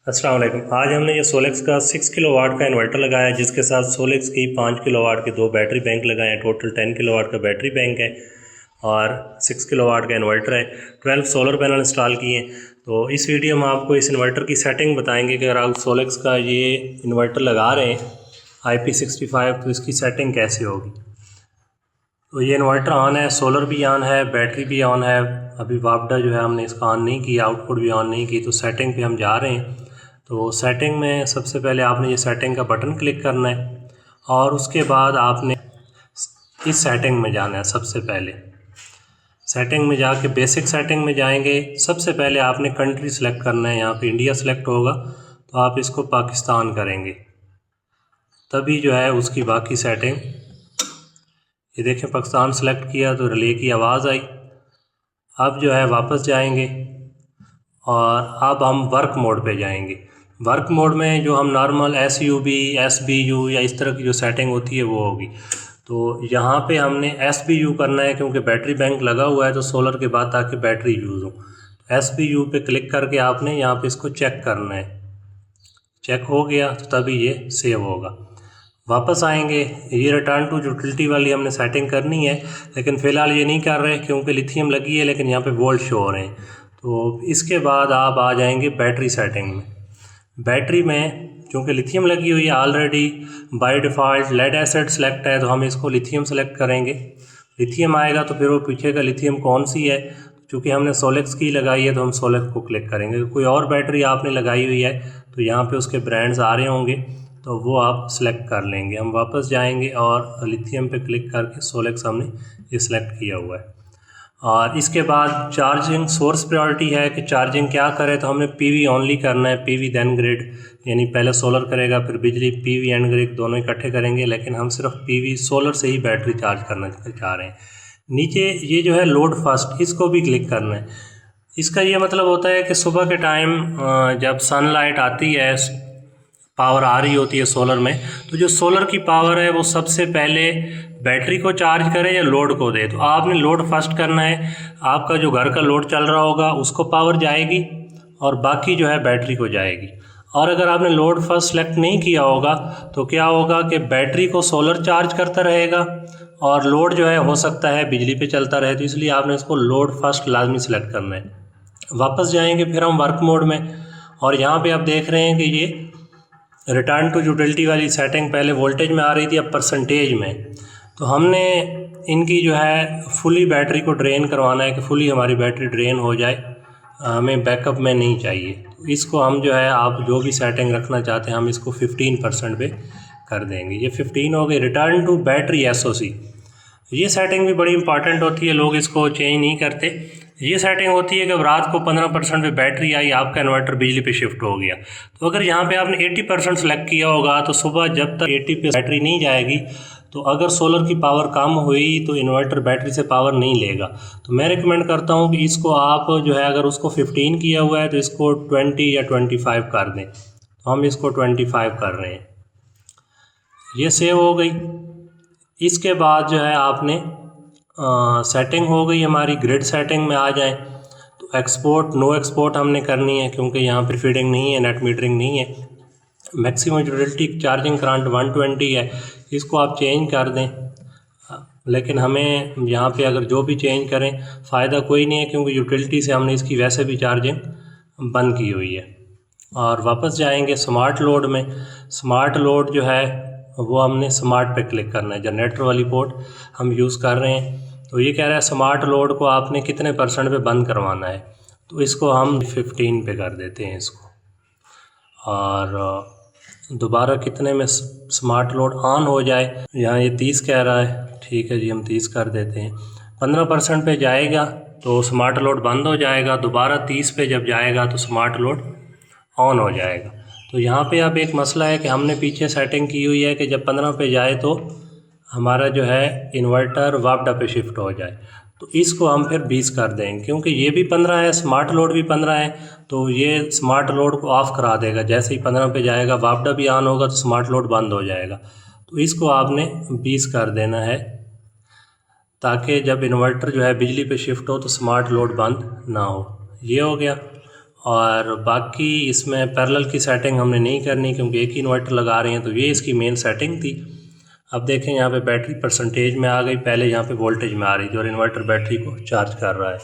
अस्सलाम वालेकुम। आज हमने ये सोलेक्स का 6 किलोवाट का इन्वर्टर लगाया है, जिसके साथ सोलेक्स की 5 किलोवाट के 2 बैटरी बैंक लगाए हैं। टोटल 10 किलोवाट का बैटरी बैंक है और 6 किलोवाट का इन्वर्टर है। 12 सोलर पैनल इंस्टॉल किए हैं। तो इस वीडियो में आपको इस इन्वर्टर की सेटिंग बताएंगे कि अगर आप सोलेक्स का ये इन्वर्टर लगा रहे हैं IP65 तो इसकी सेटिंग कैसे होगी। तो ये इन्वर्टर ऑन है, सोलर भी ऑन है, बैटरी भी ऑन है। अभी वापडा जो है हमने इसका ऑन नहीं किया, आउटपुट भी ऑन नहीं की। तो सेटिंग पे हम जा रहे हैं। तो सेटिंग में सबसे पहले आपने ये सेटिंग का बटन क्लिक करना है और उसके बाद आपने इस सेटिंग में जाना है। सबसे पहले सेटिंग में जाके बेसिक सेटिंग में जाएंगे। सबसे पहले आपने कंट्री सेलेक्ट करना है। यहाँ पे इंडिया सेलेक्ट होगा तो आप इसको पाकिस्तान करेंगे, तभी जो है उसकी बाकी सेटिंग। ये देखें, पाकिस्तान सेलेक्ट किया तो रिले की आवाज़ आई। अब जो है वापस जाएंगे और अब हम वर्क मोड पे जाएंगे। वर्क मोड में जो हम नॉर्मल SUB SBU या इस तरह की जो सेटिंग होती है वो होगी। तो यहाँ पे हमने SBU करना है क्योंकि बैटरी बैंक लगा हुआ है तो सोलर के बाद ताकि बैटरी यूज़ हो। SBU पे क्लिक करके आपने यहाँ पे इसको चेक करना है। चेक हो गया तो तभी ये सेव होगा। वापस आएंगे, ये रिटर्न टू यूटिलिटी वाली हमने सेटिंग करनी है, लेकिन फ़िलहाल ये नहीं कर रहे क्योंकि लिथियम लगी है, लेकिन यहाँ पे वोल्ट शो हो रहे हैं। तो इसके बाद आप आ जाएंगे बैटरी सेटिंग में। बैटरी में चूँकि लिथियम लगी हुई है already, by default lead acid select है तो हम इसको लिथियम सेलेक्ट करेंगे। लिथियम आएगा तो फिर वो पीछे का लिथियम कौन सी है, चूँकि हमने सोलेक्स की लगाई है तो हम सोलेक्स को क्लिक करेंगे। कोई और बैटरी आपने लगाई हुई है तो यहाँ पे उसके ब्रांड्स आ रहे होंगे तो वो आप सेलेक्ट कर लेंगे। हम वापस जाएंगे और लिथियम पे क्लिक करके सोलेक्स हमने ये सिलेक्ट किया हुआ है। और इसके बाद चार्जिंग सोर्स प्रायोरिटी है कि चार्जिंग क्या करे, तो हमने PV ओनली करना है। PV देन ग्रिड, यानी पहले सोलर करेगा फिर बिजली। PV एंड ग्रिड दोनों इकट्ठे करेंगे, लेकिन हम सिर्फ PV सोलर से ही बैटरी चार्ज करना चाह रहे हैं। नीचे ये जो है लोड फर्स्ट, इसको भी क्लिक करना है। इसका ये मतलब होता है कि सुबह के टाइम जब सनलाइट आती है, पावर आ रही होती है सोलर में, तो जो सोलर की पावर है वो सबसे पहले बैटरी को चार्ज करे या लोड को दे। तो आपने लोड फर्स्ट करना है। आपका जो घर का लोड चल रहा होगा उसको पावर जाएगी और बाकी जो है बैटरी को जाएगी। और अगर आपने लोड फर्स्ट सेलेक्ट नहीं किया होगा तो क्या होगा कि बैटरी को सोलर चार्ज करता रहेगा और लोड जो है हो सकता है बिजली पे चलता रहे। तो इसलिए आपने इसको लोड फर्स्ट लाजमी सेलेक्ट करना है। वापस जाएंगे फिर हम वर्क मोड में, और यहाँ पे आप देख रहे हैं कि ये रिटर्न टू यूटिलिटी वाली सेटिंग पहले वोल्टेज में आ रही थी, अब परसेंटेज में। तो हमने इनकी जो है फुली बैटरी को ड्रेन करवाना है कि फुली हमारी बैटरी ड्रेन हो जाए, हमें बैकअप में नहीं चाहिए। तो इसको हम जो है, आप जो भी सेटिंग रखना चाहते हैं हम इसको 15% पे कर देंगे। ये 15 हो गई। रिटर्न टू बैटरी SOC, ये सेटिंग भी बड़ी इंपॉर्टेंट होती है, लोग इसको चेंज नहीं करते। ये सेटिंग होती है कि रात को 15% पे बैटरी आई, आपका इन्वर्टर बिजली पे शिफ्ट हो गया। तो अगर यहाँ पे आपने 80% सेलेक्ट किया होगा तो सुबह जब तक 80 पे बैटरी नहीं जाएगी, तो अगर सोलर की पावर कम हुई तो इन्वर्टर बैटरी से पावर नहीं लेगा। तो मैं रिकमेंड करता हूँ कि इसको आप जो है, अगर उसको 15 किया हुआ है तो इसको 20 या 25 कर दें। तो हम इसको 25 कर रहे हैं। ये सेव हो गई। इसके बाद जो है आपने सेटिंग हो गई हमारी। ग्रिड सेटिंग में आ जाएं तो एक्सपोर्ट नो एक्सपोर्ट हमने करनी है क्योंकि यहाँ पर फीडिंग नहीं है, नेट मीटरिंग नहीं है। मैक्सिमम यूटिलिटी चार्जिंग करंट 120 है, इसको आप चेंज कर दें। लेकिन हमें यहाँ पे अगर जो भी चेंज करें फ़ायदा कोई नहीं है, क्योंकि यूटिलिटी से हमने इसकी वैसे भी चार्जिंग बंद की हुई है। और वापस जाएंगे स्मार्ट लोड में। स्मार्ट लोड जो है वो हमने स्मार्ट पे क्लिक करना है। जनरेटर वाली पोर्ट हम यूज़ कर रहे हैं। तो ये कह रहा है स्मार्ट लोड को आपने कितने % पे बंद करवाना है, तो इसको हम 15 पे कर देते हैं इसको। और दोबारा कितने में स्मार्ट लोड ऑन हो जाए, यहाँ ये 30 कह रहा है, ठीक है जी हम 30 कर देते हैं। 15% पे जाएगा तो स्मार्ट लोड बंद हो जाएगा, दोबारा 30 पे जब जाएगा तो स्मार्ट लोड ऑन हो जाएगा। तो यहाँ पे अब एक मसला है कि हमने पीछे सेटिंग की हुई है कि जब 15 पे जाए तो हमारा जो है इन्वर्टर वापडा पे शिफ्ट हो जाए। तो इसको हम फिर 20 कर देंगे, क्योंकि ये भी 15 है, स्मार्ट लोड भी 15 है, तो ये स्मार्ट लोड को ऑफ़ करा देगा। जैसे ही 15 पे जाएगा वापडा भी ऑन होगा तो स्मार्ट लोड बंद हो जाएगा। तो इसको आपने 20 कर देना है, ताकि जब इन्वर्टर जो है बिजली पे शिफ्ट हो तो स्मार्ट लोड बंद ना हो। ये हो गया। और बाकी इसमें पैरेलल की सेटिंग हमने नहीं करनी क्योंकि एक ही इन्वर्टर लगा रहे हैं, तो ये इसकी मेन सेटिंग थी। अब देखें यहाँ पे बैटरी परसेंटेज में आ गई, पहले यहाँ पे वोल्टेज में आ रही थी और इन्वर्टर बैटरी को चार्ज कर रहा है।